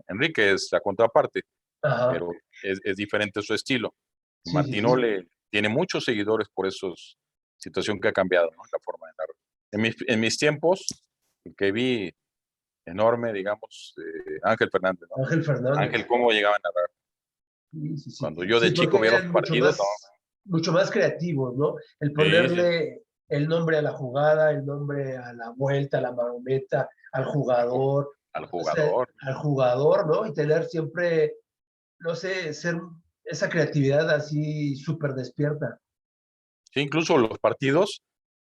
Enrique es la contraparte, Ajá, pero es diferente su estilo. sí, sí, sí. Martinoli tiene muchos seguidores por esos situación que ha cambiado, ¿no? La forma de narrar. En mis tiempos, el que vi enorme, digamos, Ángel Fernández, ¿no? Ángel Ángel, Fernández. ¿cómo llegaba a narrar? Sí, sí, sí. Cuando yo Sí, de porque chico veía los eran partidos, no. mucho más creativos, ¿no? El Sí, sí, ponerle el nombre a la jugada, el nombre a la vuelta, a la marometa, al al, ju- jugador, al o sea, jugador. al jugador, ¿no? Y tener siempre, no sé, ser esa creatividad así súper despierta. Sí, incluso los partidos,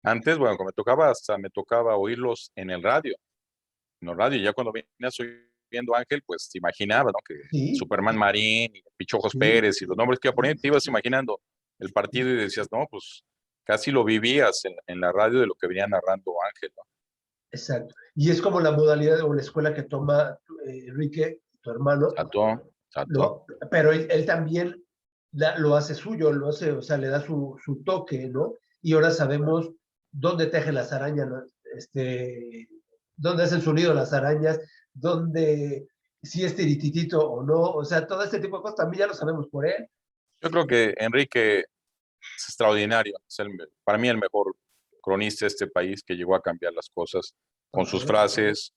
antes, bueno, cuando me tocaba, hasta me tocaba oírlos en el radio, ya cuando venías oyendo a Ángel, pues te imaginabas, ¿no? Que Sí, Superman Marín y Pichojos sí, Pérez y los nombres que iba a poner, te ibas imaginando el partido y decías, no, pues casi lo vivías en la radio de lo que venía narrando Ángel, ¿no? exacto. Y es como la modalidad o la escuela que toma Enrique, tu hermano, Exacto, exacto. ¿no? Pero él también lo hace suyo, lo hace, o sea, le da su toque, ¿no? Y ahora sabemos dónde tejen las arañas, ¿no? Dónde hacen su nido las arañas, dónde, si es tirititito o no, o sea, todo este tipo de cosas también ya lo sabemos por él. Yo creo que Enrique es extraordinario, para mí el mejor cronista de este país que llegó a cambiar las cosas con sus Ajá. frases,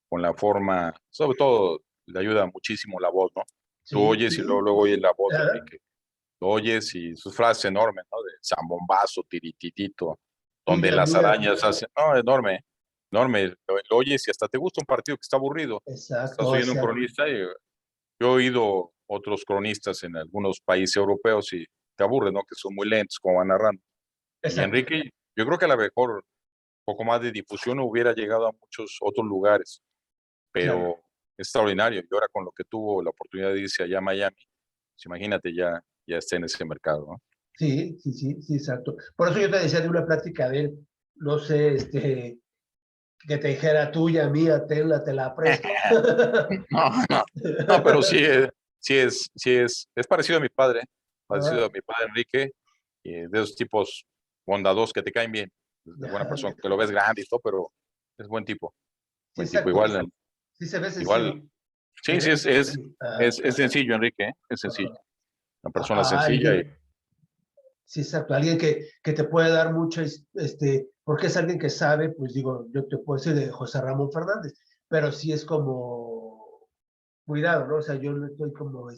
con la forma, sobre todo le ayuda muchísimo la voz, ¿no? Tú Sí, oyes y sí. luego oyes la voz de Ajá. Enrique, lo oyes y sus frases enormes, ¿no? De zambombazo, tirititito, Uy, donde las arañas hacen, no, enorme. enorme. Lo oyes y hasta te gusta un partido que está aburrido. Estás Exacto, oyendo un exacto, cronista y yo he oído otros cronistas en algunos países europeos y te aburre, ¿no? Que son muy lentos, como van narrando. Y exacto, Enrique, yo creo que a lo mejor poco más de difusión hubiera llegado a muchos otros lugares, claro. pero es extraordinario. Y ahora con lo que tuvo la oportunidad de irse allá a Miami, pues imagínate, ya está en ese mercado, ¿no? Sí, sí, sí, sí, exacto. Por eso yo te decía de una plática de él, no sé, que te dijera tuya, mía, tenla, te la presto. No, no, no, pero sí, es parecido a mi padre, parecido a Ah, mi padre Enrique, y de esos tipos bondadosos que te caen bien, de buena ya, persona, que lo ves grande y todo, pero es sí, buen tipo, exacto. igual, Sí se ve igual, sencillo. Se sí, sí, ve sencillo. es sencillo, Enrique, es sencillo, Ajá. una persona A sencilla y alguien, sí, exacto, alguien que te puede dar mucho, porque es alguien que sabe, pues digo, yo te puedo decir de José Ramón Fernández, pero sí es como, cuidado, ¿no? O sea, yo no estoy como,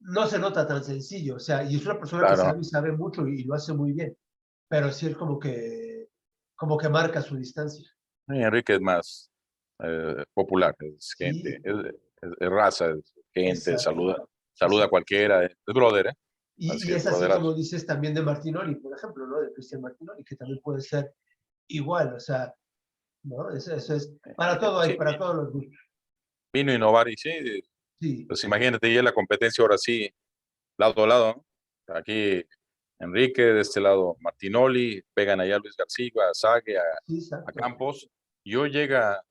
no se nota tan sencillo, o sea, y es una persona que sabe claro, y sabe mucho y lo hace muy bien, pero sí es como que marca su distancia. y Enrique es más popular, es gente, Sí, es raza, es gente, exacto, saluda a exacto. cualquiera, es brother, ¿eh? Y Así es, es así broderazo. como dices también de Martinoli, por ejemplo, ¿no? De Cristian Martinoli, que también puede ser igual, o sea, ¿no? Eso es, para todo hay, Sí, para todos los gustos. vino a innovar y sí, Sí, pues imagínate ya la competencia ahora sí, lado a lado, ¿no? Aquí Enrique, de este lado Martinoli, pegan allá a Luis García, a Sague, sí, a exacto. Campos, y hoy llega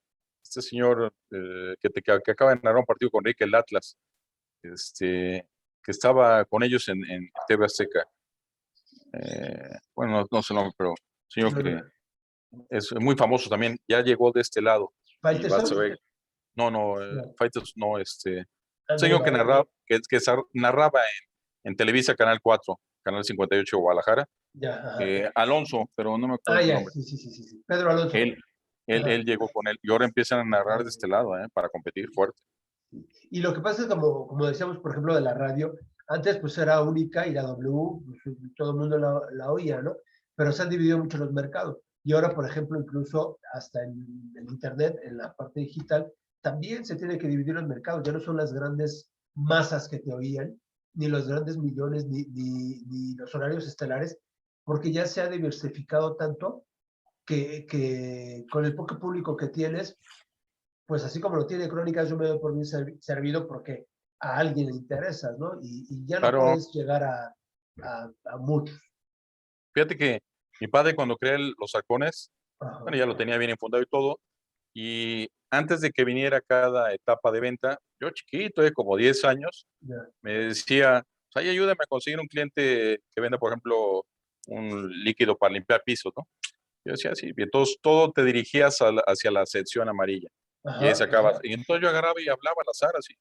este señor que acaba de narrar un partido con Enrique, el Atlas, que estaba con ellos en TV Azteca. Bueno, no sé el nombre, pero señor No, que no. es muy famoso también, ya llegó de este lado, y vas a ¿Faitelson? ver, no, no, No, Fighters no, André señor que Marín. narraba, narraba en Televisa Canal 4, Canal 58 Guadalajara, Ya, ajá. Alonso, pero no me Ah, acuerdo el ya, nombre. sí, sí, sí, sí, sí. Pedro Alonso. Él, él Ajá. llegó con él y ahora empiezan a narrar de este lado, para competir fuerte. Y lo que pasa es como decíamos, por ejemplo, de la radio, antes pues era única y la W, pues, todo el mundo la oía, ¿no? Pero se han dividido mucho los mercados. Y ahora, por ejemplo, incluso hasta en Internet, en la parte digital, también se tiene que dividir los mercados. Ya no son las grandes masas que te oían, ni los grandes millones, ni los horarios estelares, porque ya se ha diversificado tanto que con el poco público que tienes, pues así como lo tiene Crónicas, yo me doy por bien servido porque a alguien le interesas, ¿no? Y ya no Claro, puedes llegar a muchos. fíjate que mi padre cuando crea los halcones, Ajá, bueno, ya lo tenía bien infundado y todo, y antes de que viniera cada etapa de venta, yo chiquito, como 10 años, ya. me decía, pues, ay, ayúdame a conseguir un cliente que venda, por ejemplo, un líquido para limpiar pisos, ¿no? Yo decía, sí, y entonces todo te dirigías hacia la sección amarilla, y ahí Ajá, sacabas, y entonces yo agarraba y hablaba al azar, así,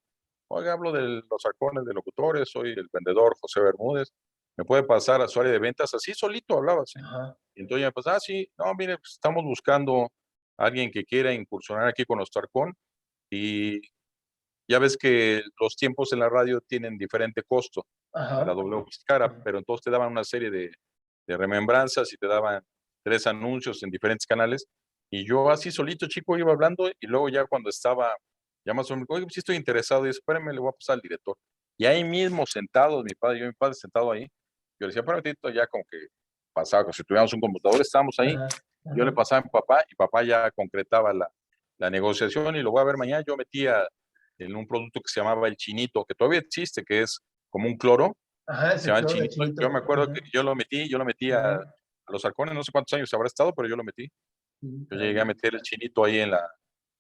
oiga, hablo de los halcones de locutores, soy el vendedor José Bermúdez, ¿me puede pasar a su área de ventas? Así solito hablaba, ¿sí? ajá, Y entonces ya, pues, sí, no, mire, pues, estamos buscando a alguien que quiera incursionar aquí con nuestro halcón, y ya ves que los tiempos en la radio tienen diferente costo. La ajá, W pues, cara, pero entonces te daban una serie de remembranzas y te daban 3 anuncios en diferentes canales. Y yo así solito, chico, iba hablando y luego ya cuando estaba, ya más o menos, oye, pues sí estoy interesado, y espérame, le voy a pasar al director. Y ahí mismo sentados, mi padre sentado ahí, yo le decía, espérame, tantito, ya como que pasaba, como si tuviéramos un computador, estábamos ahí, ajá, yo le ajá, pasaba a mi papá y papá ya concretaba la negociación y lo voy a ver mañana. Yo metía en un producto que se llamaba el chinito, que todavía existe, que es como un cloro, ajá, se ese llama el cloro de chinito. Yo me chinito. acuerdo que Ajá, yo lo metí a ajá, los halcones, no sé cuántos años habrá estado, pero yo lo metí. sí, Yo llegué a caramba. meter el chinito ahí en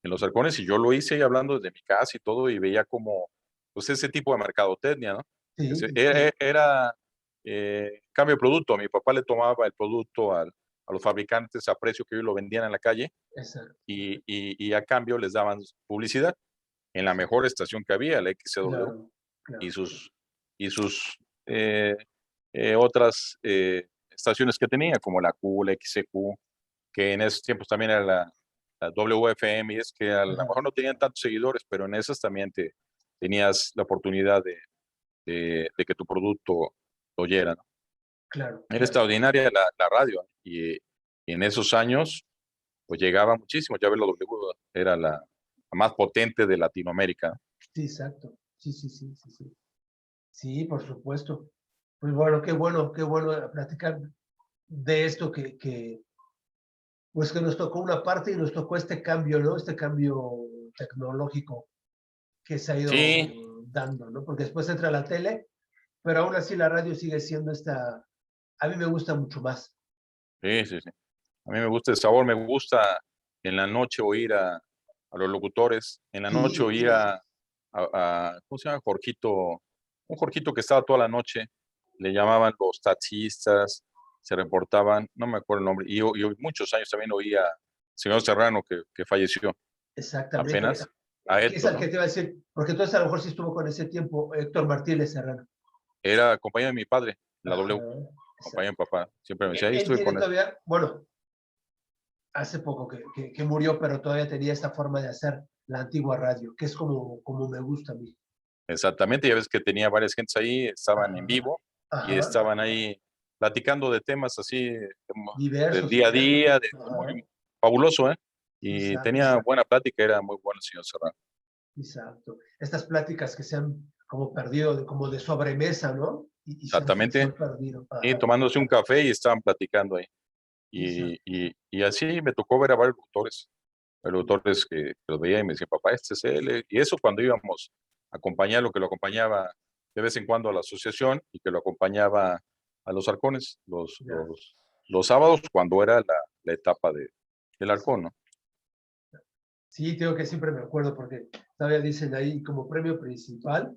los halcones y yo lo hice ahí hablando desde mi casa y todo y veía como, pues ese tipo de mercadotecnia, ¿no? Sí, sí, sí, Era cambio de producto. Mi papá le tomaba el producto a los fabricantes a precio que ellos lo vendían en la calle exacto, y a cambio les daban publicidad en la mejor estación que había, la XCW, claro, y claro. sus eh, otras estaciones que tenía, como la Q, la XCQ, que en esos tiempos también era la WFM, y es que a lo Ajá, mejor no tenían tantos seguidores, pero en esas también tenías la oportunidad de que tu producto lo oyera, ¿no? claro, Era claro. extraordinaria la radio, y en esos años pues llegaba muchísimo. Ya ves, la W era la más potente de Latinoamérica. Sí, exacto. Sí, sí, sí, sí, sí. Sí, por supuesto. Pues qué bueno platicar de esto pues que nos tocó una parte y nos tocó este cambio, ¿no? Este cambio tecnológico que se ha ido Sí, dando, ¿no? Porque después entra la tele, pero aún así la radio sigue siendo a mí me gusta mucho más. sí, sí, sí. A mí me gusta el sabor, me gusta en la noche oír a los locutores, en la noche Sí, oír ¿cómo se llama? Jorgito, un Jorgito que estaba toda la noche, le llamaban los taxistas, se reportaban, no me acuerdo el nombre, y muchos años también oía al señor Serrano que falleció exactamente. apenas, a ¿Qué es Héctor, al que ¿no? te iba a decir? Porque entonces a lo mejor sí estuvo con ese tiempo Héctor Martínez Serrano. Era compañero de mi padre, en la Ajá, W, compañero de mi exacto. papá, siempre me decía, ahí Él estuve tiene con él. todavía, bueno, hace poco que murió, pero todavía tenía esta forma de hacer la antigua radio, que es como me gusta a mí. Exactamente, ya ves que tenía varias gentes ahí, estaban en Ajá, vivo y ajá, estaban ahí platicando de temas así del diversos, día a día, ajá, muy fabuloso, ¿eh? Y exacto, tenía buena plática, era muy bueno el señor Serrano. exacto. Estas pláticas que se han como perdido, como de sobremesa, ¿no? Y se Exactamente, han perdido. y Ajá, tomándose un café y estaban platicando ahí. exacto. Y así me tocó ver a varios doctores que los veía y me decían, papá, este es él. Y eso cuando íbamos a acompañarlo, que lo acompañaba de vez en cuando a la asociación y que lo acompañaba a los halcones Ya, los sábados cuando era la etapa del halcón, ¿no? sí, tengo que siempre me acuerdo porque todavía dicen ahí como premio principal,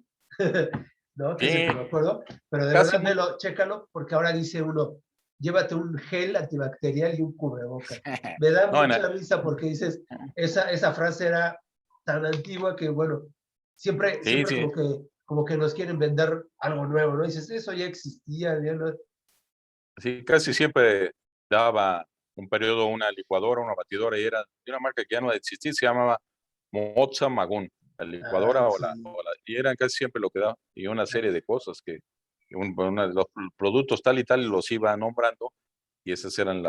¿no? Que es el que Sí, me acuerdo, pero de casi verdad, muy... chécalo, porque ahora dice uno, llévate un gel antibacterial y un cubrebocas. Me da No, mucha risa porque dices, esa frase era tan antigua que, bueno, sí, siempre sí, como que nos quieren vender algo nuevo, ¿no? Dices, eso ya existía, ya no. sí, casi siempre daba un periodo una licuadora, una batidora y era de una marca que ya no existía, se llamaba Moza Magún, la Ah, licuadora sí, y eran casi siempre lo que daba, y una serie de cosas los productos tal y tal los iba nombrando, y esas eran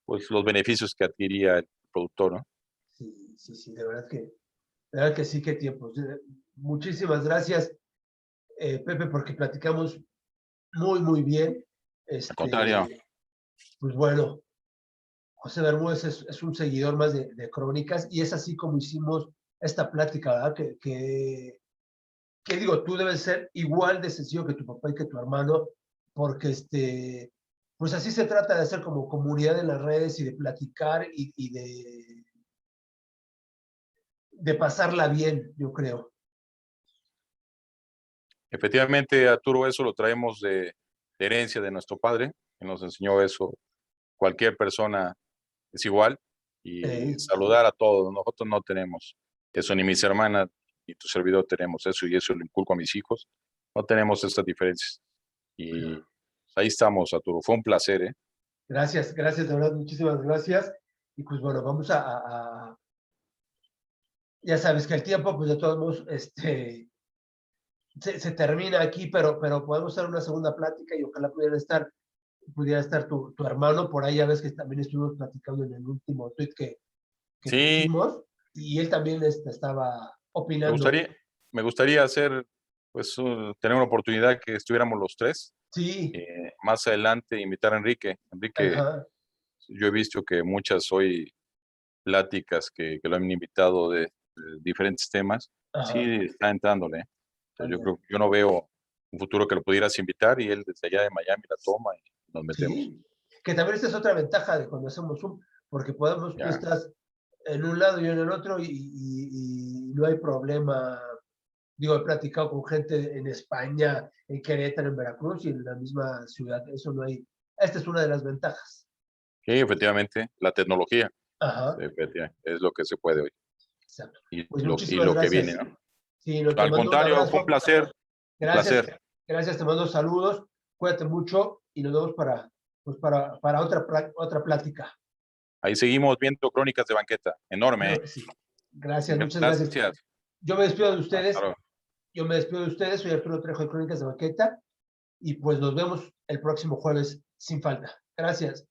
pues, los beneficios que adquiría el productor, ¿no? sí, sí, sí, de verdad que sí, qué tiempos. Muchísimas gracias, Pepe, porque platicamos muy bien. Al contrario, Pues bueno, José Bermúdez es un seguidor más de Crónicas y es así como hicimos esta plática, ¿verdad? Que digo, tú debes ser igual de sencillo que tu papá y que tu hermano, porque pues así se trata de hacer como comunidad en las redes y de platicar y de pasarla bien, yo creo. efectivamente, Arturo, eso lo traemos de herencia de nuestro padre, que nos enseñó eso. Cualquier persona es igual y Eh, saludar a todos. Nosotros no tenemos eso, ni mis hermanas ni tu servidor tenemos eso y eso lo inculco a mis hijos. No tenemos estas diferencias. Y ahí estamos, Arturo. Fue un placer, ¿eh? gracias, gracias, de verdad, muchísimas gracias. Y pues bueno, vamos ya sabes que el tiempo, pues de todos modos, se termina aquí, pero podemos hacer una segunda plática y ojalá pudiera estar tu hermano por ahí, ya ves que también estuvimos platicando en el último tweet que Sí, pusimos y él también estaba me opinando. gustaría, me gustaría hacer, pues, tener una oportunidad que estuviéramos los tres. Sí, Más adelante invitar a Enrique. Enrique, ajá, yo he visto que muchas hoy pláticas que lo han invitado de diferentes temas, sí ajá, está entrándole. Entonces ándale. yo no veo un futuro que lo pudieras invitar y él desde allá de Miami la toma y nos metemos. Sí, que también esta es otra ventaja de cuando hacemos Zoom, porque tú Ya. estás en un lado y yo en el otro y no hay problema. Digo, he platicado con gente en España, en Querétaro, en Veracruz y en la misma ciudad. Eso no hay. Esta es una de las ventajas. Sí, efectivamente, la tecnología, Ajá, efectivamente, es lo que se puede hoy exacto. y Pues y muchísimas lo que viene, gracias. ¿no? Sí, no, te Al mando un contrario, fue abrazo. un Gracias, placer. gracias, te mando saludos. Cuídate mucho y nos vemos para otra plática. Ahí seguimos viendo Crónicas de Banqueta. Enorme, ¿eh? Claro que sí. Gracias, muchas gracias. Gracias. Yo me despido de Hasta ustedes. luego. Yo me despido de ustedes. Soy Arturo Trejo de Crónicas de Banqueta. Y pues nos vemos el próximo jueves sin falta. Gracias.